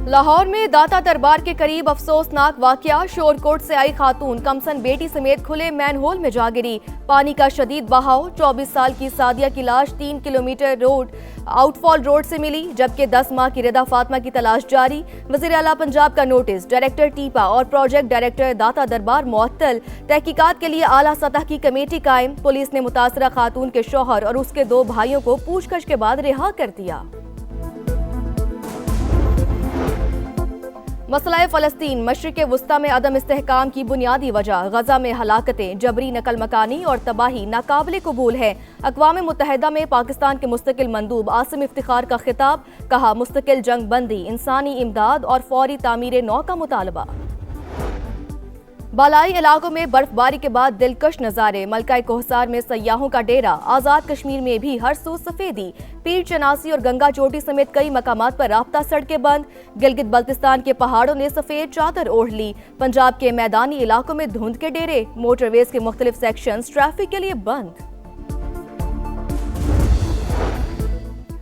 लाहौर में दाता दरबार के करीब अफसोसनाक वाकया। शोरकोट से आई खातून कमसन बेटी समेत खुले मैनहोल में जा गिरी। पानी का शदीद बहाव। 24 साल की सादिया की लाश 3 किलोमीटर रोड आउटफॉल रोड से मिली, जबकि 10 माह की रिदा फातिमा की तलाश जारी। वज़ीर आला पंजाब का नोटिस। डायरेक्टर टीपा और प्रोजेक्ट डायरेक्टर दाता दरबार मुअत्तल। तहकीकात के लिए आला सतह की कमेटी कायम। पुलिस ने मुतासरा खातून के शौहर और उसके 2 भाइयों को पूछताछ के बाद रिहा कर दिया। मसला फ़लस्तीन। मशरिक़ वुस्ता में अदम इस्तेहकाम की बुनियादी वजह गजा में हलाकतें, जबरी नकल मकानी और तबाही नाकाबिले कबूल है। अक़वाम मुत्तहिदा में पाकिस्तान के मुस्तकिल मंदूब आसिम इफ्तिखार का खिताब। कहा, मुस्तकिल जंग बंदी, इंसानी इमदाद और फौरी तामीर नौ का मुतालबा। बालाई इलाकों में बर्फबारी के बाद दिलकश नज़ारे। मलका कोहसार में सयाहों का डेरा। आज़ाद कश्मीर में भी हर सू सफेदी। पीर चनासी और गंगा चोटी समेत कई मकामात पर राब्ता सड़कें बंद। गिलगित बल्तिस्तान के पहाड़ों ने सफेद चादर ओढ़ ली। पंजाब के मैदानी इलाकों में धुंध के डेरे। मोटरवेज के मुख्तलिफ सेक्शंस ट्रैफिक के लिए बंद।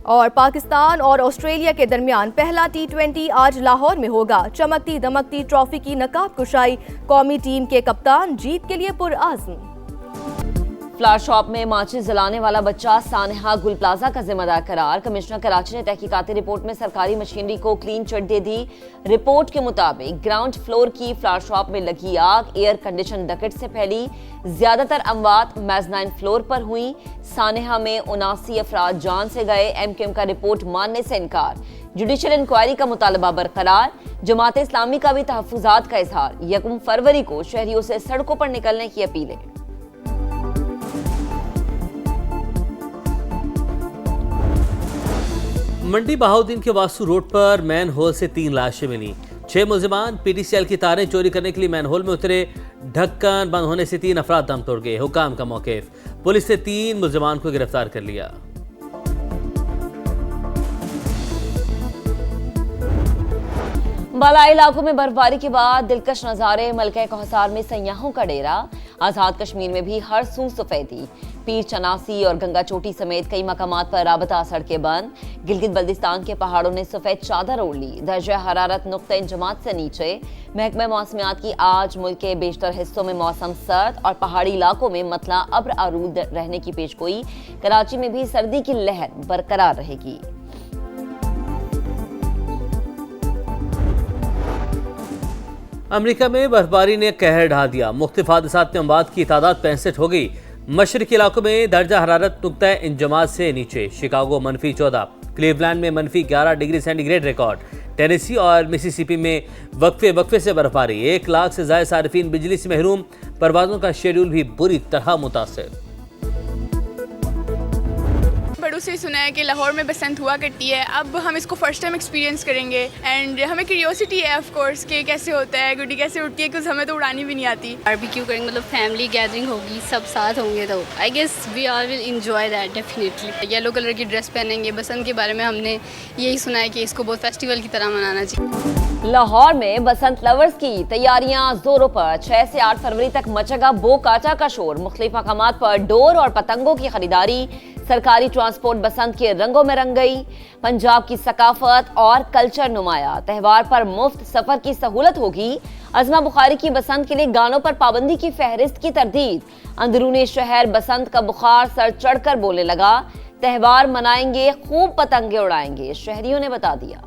और पाकिस्तान और ऑस्ट्रेलिया के दरमियान पहला T20 आज लाहौर में होगा। चमकती दमकती ट्रॉफी की नकाब कुशाई। कौमी टीम के कप्तान जीत के लिए पुरआज़्म। फ्लावर शॉप में माचिस जलाने वाला बच्चा सानेहा गुल प्लाजा का जिम्मेदार करार। कमिश्नर कराची ने तहकीकाती रिपोर्ट में सरकारी मशीनरी को क्लीन चिट दे दी। रिपोर्ट के मुताबिक ग्राउंड फ्लोर की फ्लावर शॉप में लगी आग एयर कंडीशन डकेट से फैली। ज्यादातर अमवात मेज़नाइन फ्लोर पर हुई। सानेहा में 79 अफराद जान से गए। MQM का रिपोर्ट मानने से इनकार। जुडिशल इंक्वायरी का मुतालबा बरकरार। जमात इस्लामी का भी तहफ्फुजात का इजहार। 1 फरवरी को शहरियों से सड़कों पर निकलने की अपीलें। मंडी बहाउद्दीन के वासु रोड पर मैन होल से 3 लाशें मिली। 6 मुलजिमान PTCL की तारें चोरी करने के लिए मैन होल में उतरे। ढक्कन बंद होने से 3 अफराद दम तोड़ गए। हुकाम का मौक़िफ़। पुलिस ने 3 मुलजिमान को गिरफ्तार कर लिया। बालाई इलाकों में बर्फबारी के बाद दिलकश नज़ारे। मलका कोहसार में सयाहों का डेरा। आज़ाद कश्मीर में भी हर सू सफेदी। पीर चनासी और गंगा चोटी समेत कई मकामात पर राबता सड़कें बंद। गिलगित बल्तिस्तान के पहाड़ों ने सफेद चादर ओढ़ ली। दर्जा हरारत नुक्ते इंजमात से नीचे। महकमा मौसमियात की आज मुल्क के बेशतर हिस्सों में मौसम सर्द और पहाड़ी इलाकों में मतला अब्र आरूद रहने की पेशगोई। कराची में भी सर्दी की लहर बरकरार रहेगी। अमेरिका में बर्फबारी ने कहर ढा दिया। मुख्तलिफ हादसात में अमवात की तादाद 65 हो गई। मशरकी इलाकों में दर्जा हरारत नुक्ता इंजमात से नीचे। शिकागो -14, क्लीवलैंड में -11 डिग्री सेंटीग्रेड रिकॉर्ड। टेनेसी और मिसिसिपी में वक्फे से बर्फबारी। 1 लाख से ज्यादा सारिफीन बिजली से महरूम। परवाजों का शेड्यूल भी बुरी तरह मुतासिर। बड़ों से सुना है कि लाहौर में बसंत हुआ करती है। अब हम इसको फर्स्ट टाइम एक्सपीरियंस करेंगे एंड हमें क्यूरियोसिटी है ऑफ कोर्स कि कैसे होता है, गुड्डी कैसे उड़ती है, कुछ हमें तो उड़ानी भी नहीं आती। बारबेक्यू करेंगे, मतलब फैमिली गैदरिंग होगी, सब साथ होंगे, तो I guess we are will enjoy that definitely. Yellow colour की ड्रेस पहनेंगे। बसंत के बारे में हमने यही सुना है कि इसको बहुत फेस्टिवल की तरह मनाना चाहिए। लाहौर में बसंत लवर्स की तैयारियां जोरों पर। 6 से 8 फरवरी तक मचेगा बो काचा का शोर। मुख्तलिफ मकामात पर डोर और पतंगों की खरीदारी। सरकारी ट्रांसपोर्ट बसंत के रंगों में रंग गई। पंजाब की सकाफत और कल्चर नुमाया। त्यौहार पर मुफ्त सफर की सहूलत होगी। अज़मा बुखारी की बसंत के लिए गानों पर पाबंदी की फहरिस्त की तरदीद। अंदरूनी शहर बसंत का बुखार सर चढ़कर बोलने लगा। त्यौहार मनाएंगे, खूब पतंगे उड़ाएंगे, शहरियों ने बता दिया।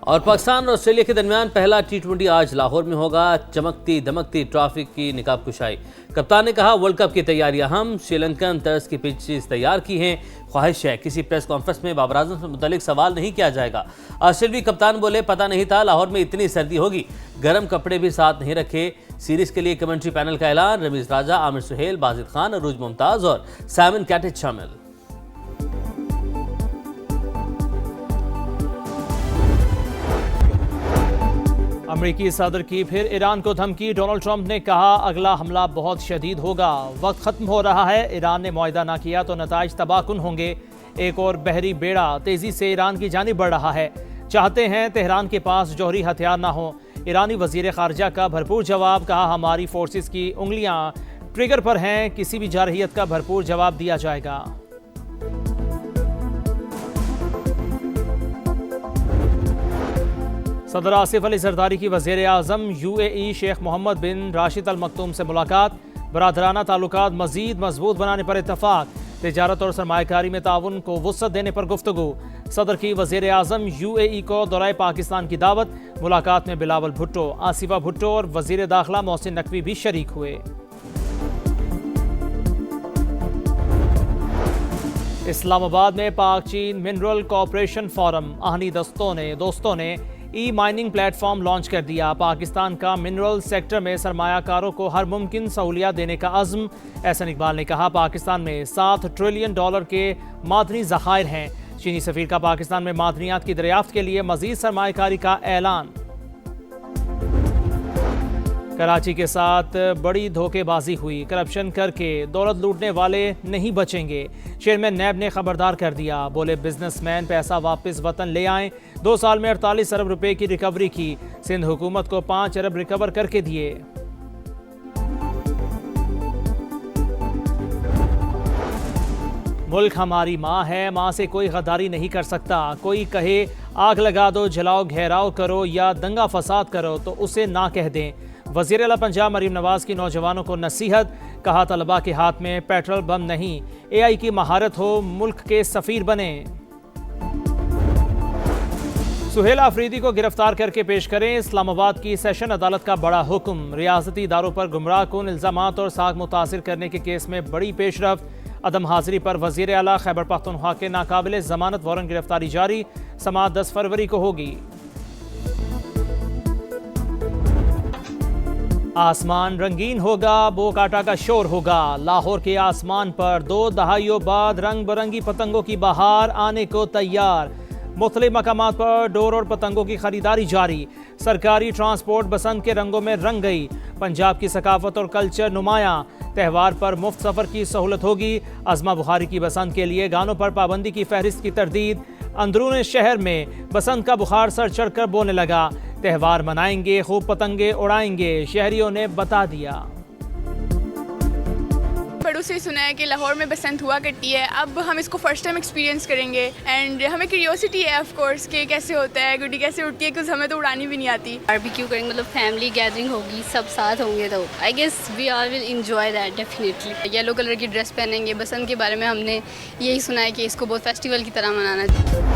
और पाकिस्तान और ऑस्ट्रेलिया के दरमियान पहला T20 आज लाहौर में होगा। चमकती दमकती ट्रॉफी की निकाब कुशाई। कप्तान ने कहा, वर्ल्ड कप की तैयारियां हम श्रीलंकन तर्ज की पिचेस तैयार की हैं। ख्वाहिश है किसी प्रेस कॉन्फ्रेंस में बाबर आजम से मुतालिक सवाल नहीं किया जाएगा। ऑस्ट्रेलियाई कप्तान बोले, पता नहीं था लाहौर में इतनी सर्दी होगी, गर्म कपड़े भी साथ नहीं रखे। सीरीज के लिए कमेंट्री पैनल का ऐलान। रमीज राजा, आमिर सुहेल, बाजिद खान, अरूज मुमताज और साइमन कैटेज शामिल। अमेरिकी सदर की फिर ईरान को धमकी। डोनाल्ड ट्रंप ने कहा, अगला हमला बहुत शदीद होगा, वक्त खत्म हो रहा है। ईरान ने मुआहदा ना किया तो नताइज तबाहकुन होंगे। एक और बहरी बेड़ा तेजी से ईरान की जानिब बढ़ रहा है। चाहते हैं तेहरान के पास जौहरी हथियार ना हो। ईरानी वजीर खारजा का भरपूर जवाब। कहा, हमारी फोर्सेस की उंगलियां ट्रिगर पर हैं, किसी भी जारहियत का भरपूर जवाब दिया जाएगा। सदर आसिफ अली जरदारी की वज़ीर आज़म UAE शेख मोहम्मद बिन राशिद अल मखतूम से मुलाकात, बरादराना ताल्लुकात मज़ीद मजबूत बनाने पर इत्तफाक, तिजारत और सरमायाकारी में ताउन को वुसअत देने पर गुफ्तगू। सदर की वज़ीर आज़म UAE को दौराए पाकिस्तान की दावत, मुलाकात में बिलावल भुट्टो, आसिफा भुट्टो और वज़ीर दाखिला मोहसिन नकवी भी शरीक हुए। इस्लामाबाद में पाक चीन मिनरल कॉपरेशन फोरम आहनी दोस्तों ने माइनिंग प्लेटफॉर्म लॉन्च कर दिया। पाकिस्तान का मिनरल सेक्टर में सरमायाकारों को हर मुमकिन सहूलियत देने का अज़्म। एहसन इकबाल ने कहा, पाकिस्तान में $7 ट्रिलियन के मादनी ज़खायर हैं। चीनी सफ़ीर का पाकिस्तान में मादनियात की दरियाफ्त के लिए मज़ीद सरमायाकारी का ऐलान। कराची के साथ बड़ी धोखेबाजी हुई, करप्शन करके दौलत लूटने वाले नहीं बचेंगे। चेयरमैन नैब ने खबरदार कर दिया, बोले बिजनेसमैन पैसा वापस वतन ले आएं। 2 साल में 48 अरब रुपए की रिकवरी की, सिंध हुकूमत को 5 अरब रिकवर करके दिए। मुल्क हमारी माँ है, माँ से कोई गद्दारी नहीं कर सकता। कोई कहे आग लगा दो, जलाओ, घेराव करो या दंगा फसाद करो तो उसे ना कह दें। वज़ीर आला पंजाब मरीम नवाज की नौजवानों को नसीहत, कहा तलबा के हाथ में पेट्रोल बम नहीं, AI की महारत हो, मुल्क के सफ़ीर बने। सुहेल आफरीदी को गिरफ्तार करके पेश करें, इस्लामाबाद की सेशन अदालत का बड़ा हुक्म। रियासती इदारों पर गुमराह कुन इल्ज़ामात और साख मुतासिर करने के केस में बड़ी पेशरफ्त। अदम हाजिरी पर वज़ीर आला खैबर पख्तूनख्वा के नाकाबिल ज़मानत वारंट गिरफ्तारी जारी, समाअत 10 फरवरी को होगी। आसमान रंगीन होगा, बोकाटा का शोर होगा। लाहौर के आसमान पर 2 दहाइयों बाद रंग बिरंगी पतंगों की बहार आने को तैयार। मुख्तलिफ मकामात पर डोर और पतंगों की खरीदारी जारी। सरकारी ट्रांसपोर्ट बसंत के रंगों में रंग गई। पंजाब की सकाफत और कल्चर नुमायां। त्यौहार पर मुफ्त सफ़र की सहूलत होगी। अज़मा बुखारी की बसंत के लिए गानों पर पाबंदी की फहरिस्त की तरदीद। अंदरून शहर में बसंत का बुखार सर चढ़कर बोने लगा। त्यौहार मनाएंगे, खूब पतंगे उड़ाएंगे, शहरियों ने बता दिया। बड़ों से सुना है कि लाहौर में बसंत हुआ करती है, अब हम इसको फर्स्ट टाइम एक्सपीरियंस करेंगे एंड हमें क्यूरियोसिटी है ऑफ कोर्स कि कैसे होता है, गुड्डी कैसे उड़ती है, कुछ हमें तो उड़ानी भी नहीं आती। बारबेक्यू करेंगे, मतलब फैमिली गैदरिंग होगी, सब साथ होंगे तो I guess we are will enjoy that definitely. Yellow colour की ड्रेस पहनेंगे। बसंत के बारे में हमने यही सुना है कि इसको बहुत फेस्टिवल की तरह मनाना चाहिए।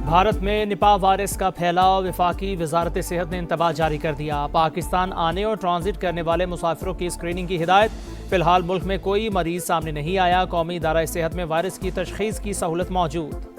भारत में निपाह वायरस का फैलाव, वफाकी वजारत सेहत ने इंतबाह जारी कर दिया। पाकिस्तान आने और ट्रांजिट करने वाले मुसाफिरों की स्क्रीनिंग की हिदायत। फिलहाल मुल्क में कोई मरीज सामने नहीं आया। कौमी इदारा सेहत में वायरस की तशखीस की सहूलत मौजूद।